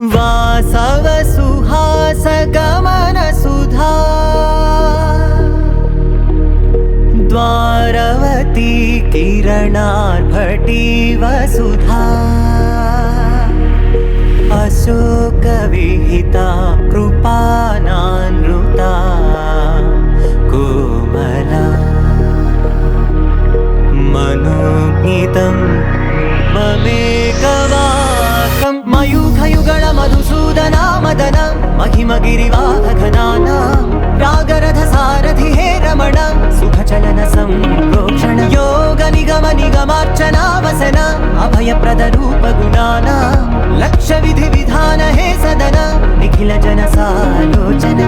वासव सुहास गमन सुधा द्वारवती किरणार्भटी वसुधा अशोक विहिता कृपानानृता कोमला मनोज्ञितं ममेकवाकं मयूखयुगल मधुसूदना मदन महिमगिरिवाहघनाना रागरथ सारथि हे रमण सुखचलन संप्रोक्षण योग निगम निगमार्चना वसन अभयप्रद रूप गुणाना लक्ष्य विधि विधान हे सदन निखिल जन सालोचन